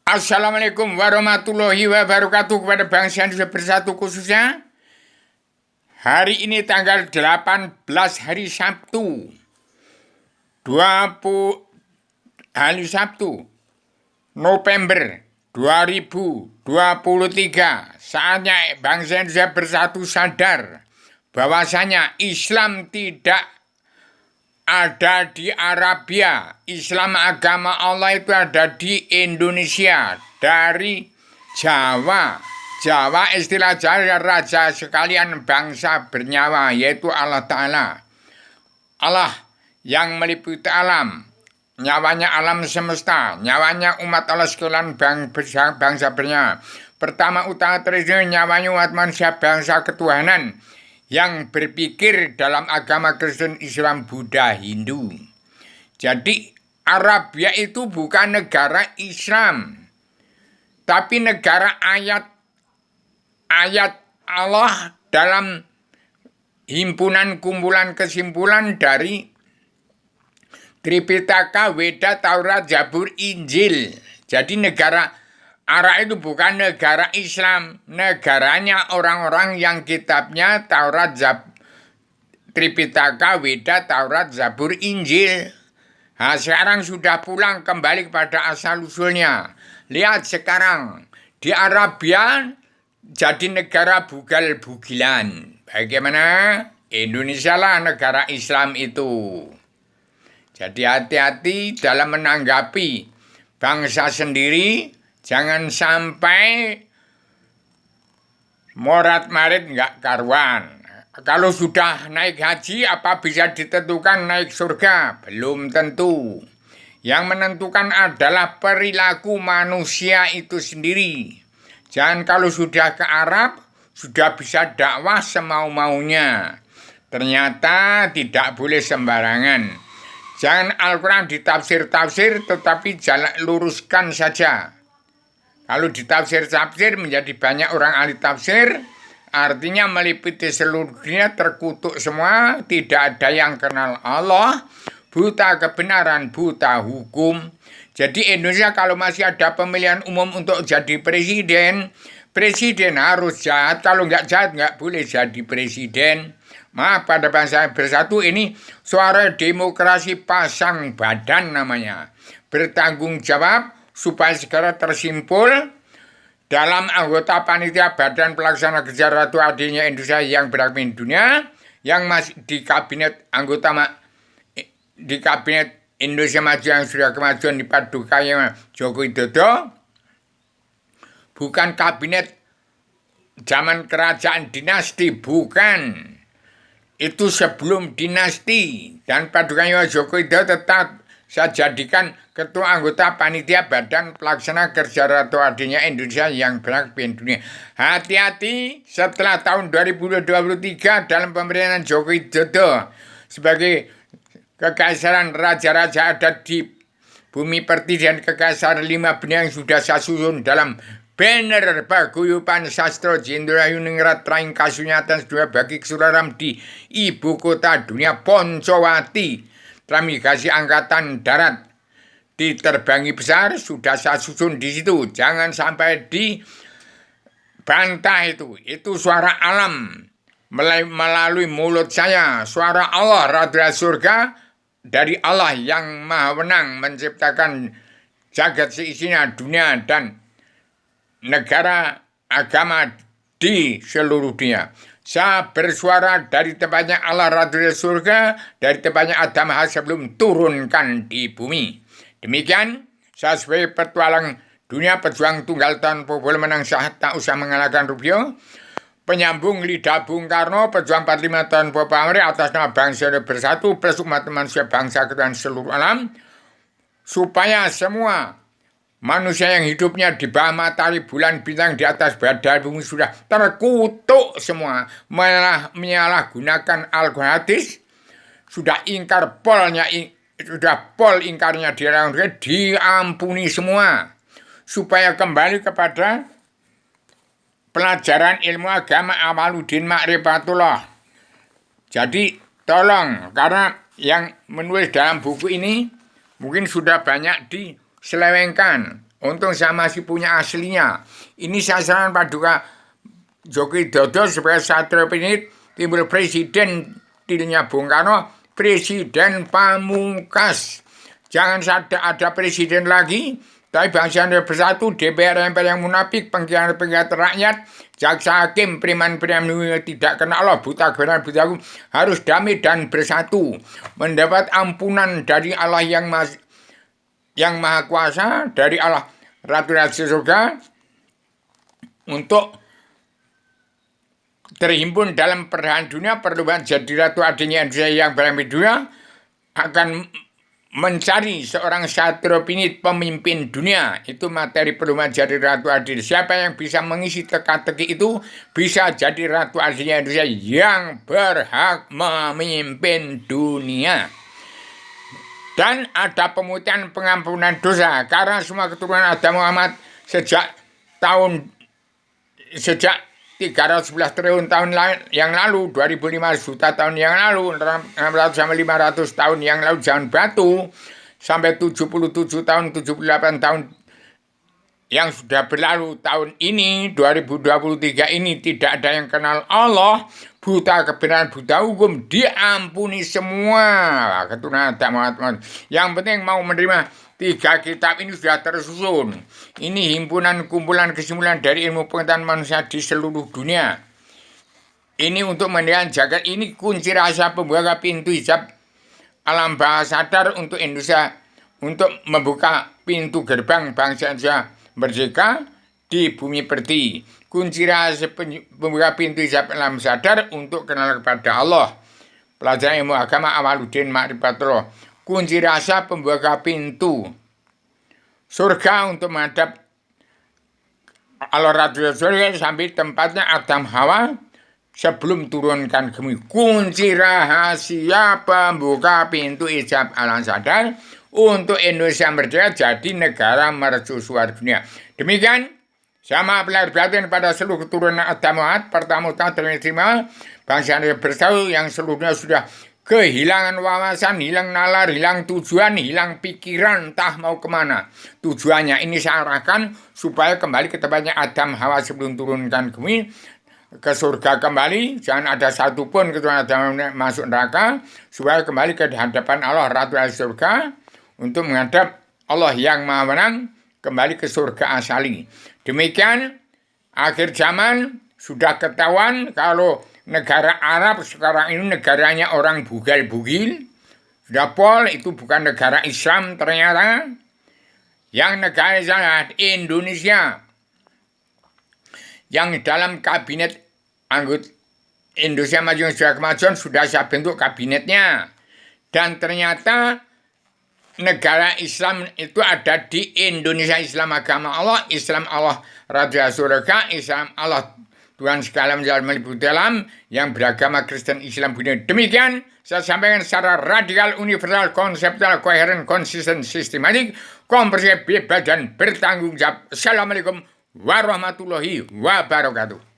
Assalamualaikum warahmatullahi wabarakatuh kepada bangsa Indonesia bersatu khususnya. Hari ini tanggal 18 hari Sabtu 20 hari Sabtu November 2023. Saatnya bangsa Indonesia bersatu sadar bahwasanya Islam tidak ada di Arabia. Islam agama Allah itu ada di Indonesia, dari Jawa. Jawa istilah Jawa raja sekalian bangsa bernyawa, yaitu Allah Ta'ala. Allah yang meliputi alam, nyawanya alam semesta, nyawanya umat Allah sekalian bangsa bernyawa. Pertama utama terjadi nyawanya umat manusia bangsa ketuhanan yang berpikir dalam agama Kristen, Islam, Buddha, Hindu. Jadi Arabia itu bukan negara Islam, tapi negara ayat Allah dalam himpunan kumpulan kesimpulan dari Tripitaka, Weda, Taurat, Zabur, Injil. Jadi negara Arab itu bukan negara Islam, negaranya orang-orang yang kitabnya Taurat, Tripitaka, Weda, Taurat, Zabur, Injil. Nah, sekarang sudah pulang kembali kepada asal-usulnya. Lihat sekarang, di Arabia jadi negara bugal-bugilan. Bagaimana? Indonesia lah negara Islam itu. Jadi hati-hati dalam menanggapi bangsa sendiri. Jangan sampai morat-marit nggak karuan. Kalau sudah naik haji, apa bisa ditentukan naik surga? Belum tentu. Yang menentukan adalah perilaku manusia itu sendiri. Jangan kalau sudah ke Arab, sudah bisa dakwah semau-maunya. Ternyata tidak boleh sembarangan. Jangan Al-Quran ditafsir-tafsir, tetapi luruskan saja. Kalau ditafsir-tafsir menjadi banyak orang ahli tafsir, artinya meliputi seluruh dunia, terkutuk semua, tidak ada yang kenal Allah, buta kebenaran, buta hukum. Jadi Indonesia kalau masih ada pemilihan umum untuk jadi presiden, presiden harus jahat, kalau nggak jahat nggak boleh jadi presiden. Maaf pada bangsa bersatu ini suara demokrasi pasang badan namanya. Bertanggung jawab, supaya segera tersimpul dalam anggota panitia Badan Pelaksana Kerja Ratu Adilnya Indonesia yang berhakmi dunia, yang masih di kabinet anggota di kabinet Indonesia Maju yang sudah kemajuan dipadukan Joko Widodo, bukan kabinet zaman kerajaan dinasti, bukan. Itu sebelum dinasti, dan padukannya Joko Widodo tetap saya jadikan ketua anggota panitia Badan Pelaksana Kerja Ratu Adilnya Indonesia yang berhakmi dunia. Hati-hati setelah tahun 2023 dalam pemerintahan Joko Widodo sebagai kekaisaran raja-raja ada di bumi pertiwi dan kekaisaran 5 benua yang sudah saya susun dalam banner paguyuban sastra Jenderal Yuningrat Traing Kasunyatan sedua bagi kesuraram di ibu kota dunia Poncowati. Navigasi Angkatan Darat diterbangi besar sudah saya susun di situ. Jangan sampai dibantah itu. Itu suara alam melalui mulut saya. Suara Allah, radra surga dari Allah yang maha wenang menciptakan jagat seisinya, dunia dan negara agama di seluruh dunia. Saya bersuara dari tempatnya Allah Radul Surga, dari tempatnya Adam sebelum turunkan di bumi. Demikian, saya sebagai petualang dunia, pejuang tunggal tanpa boleh menang sah, tak usah mengalahkan Rubio, penyambung lidah Bung Karno, pejuang 45 tahun pamrih atas nama bangsa bersatu, plus umat manusia bangsa dan seluruh alam, supaya semua manusia yang hidupnya di bawah matahari, bulan, bintang, di atas badan bumi sudah terkutuk semua, menyalahgunakan Al-Quran hadis, sudah ingkar polnya, sudah pol ingkarnya diampuni semua, supaya kembali kepada pelajaran ilmu agama Amaluddin Ma'rifatullah. Jadi tolong, karena yang menulis dalam buku ini mungkin sudah banyak diselewengkan untung saya masih punya aslinya. Ini sasaran Paduka Joko Widodo sebagai Satrio Pinit, timbul presiden tilnya Bung Karno, presiden pamungkas. Jangan ada presiden lagi, tapi bangsa Indonesia bersatu, DPR MPR yang munafik, pengkhianat rakyat, jaksa hakim, preman-preman tidak kenal Allah, buta kebenaran, buta hukum, harus damai dan bersatu, mendapat ampunan dari Allah yang Maha Kuasa, dari Allah Ratu Surga, untuk terhimpun dalam perdamaian dunia, perubahan jadi ratu adanya Indonesia yang beramai dunia, akan mencari seorang Satrio Pinit pemimpin dunia. Itu materi perubahan jadi ratu adil. Siapa yang bisa mengisi teka-teki itu bisa jadi ratu adilnya Indonesia yang berhak memimpin dunia. Dan ada pemutihan pengampunan dosa karena semua keturunan Adam Muhammad sejak 311 triliun tahun yang lalu, 2.500 juta tahun yang lalu, 600 sampai 500 tahun yang lalu zaman batu, sampai 77 tahun, 78 tahun yang sudah berlalu, tahun ini 2023 ini tidak ada yang kenal Allah, buta kebenaran, buta hukum, diampuni semua keturunan Adam Muhammad. Yang penting mau menerima 3 kitab ini sudah tersusun. Ini himpunan kumpulan kesimpulan dari ilmu pengetahuan manusia di seluruh dunia. Ini untuk mendiang jagat, ini kunci rahasia pembuka pintu hijab alam bawah sadar untuk Indonesia, untuk membuka pintu gerbang bangsa Indonesia merdeka di bumi pertiwi. Kunci rahasia pembuka pintu hijab alam sadar untuk kenal kepada Allah. Pelajaran ilmu agama Awaludin Ma'rifatullah. Kunci rahasia pembuka pintu surga untuk menghadap Allah Ratu Surga sampai tempatnya Adam Hawa sebelum turunkan ke bumi. Kunci rahasia pembuka pintu hijab alam sadar untuk Indonesia merdeka jadi negara mercusuar dunia. Demikian sama pelar batin pada seluruh keturunan Adam Muhammad. Pertama-tama terima bangsa Indonesia bersatu yang seluruhnya sudah kehilangan wawasan, hilang nalar, hilang tujuan, hilang pikiran, entah mau kemana. Tujuannya ini saya arahkan supaya kembali ke tempatnya Adam Hawa sebelum turunkan ke bumi, ke surga kembali. Jangan ada satupun keturunan Adam masuk neraka, supaya kembali ke hadapan Allah Ratu Surga untuk menghadap Allah yang Maha Menang, kembali ke surga asali. Demikian akhir zaman sudah ketahuan kalau negara Arab sekarang ini negaranya orang bugil-bugil. Sudah pol, itu bukan negara Islam ternyata. Yang negara Islam Indonesia. Yang dalam kabinet anggota Indonesia Maju Sudah Kemajuan sudah saya bentuk kabinetnya. Dan ternyata negara Islam itu ada di Indonesia. Islam agama Allah, Islam Allah Raja Surga, Islam Allah Tuhan segala meliputi dalam yang beragama Kristen, Islam, Buddha. Demikian saya sampaikan secara radikal, universal, konseptual, koheren, konsisten, sistematik, komprehensif, bebas, dan bertanggung jawab. Assalamualaikum warahmatullahi wabarakatuh.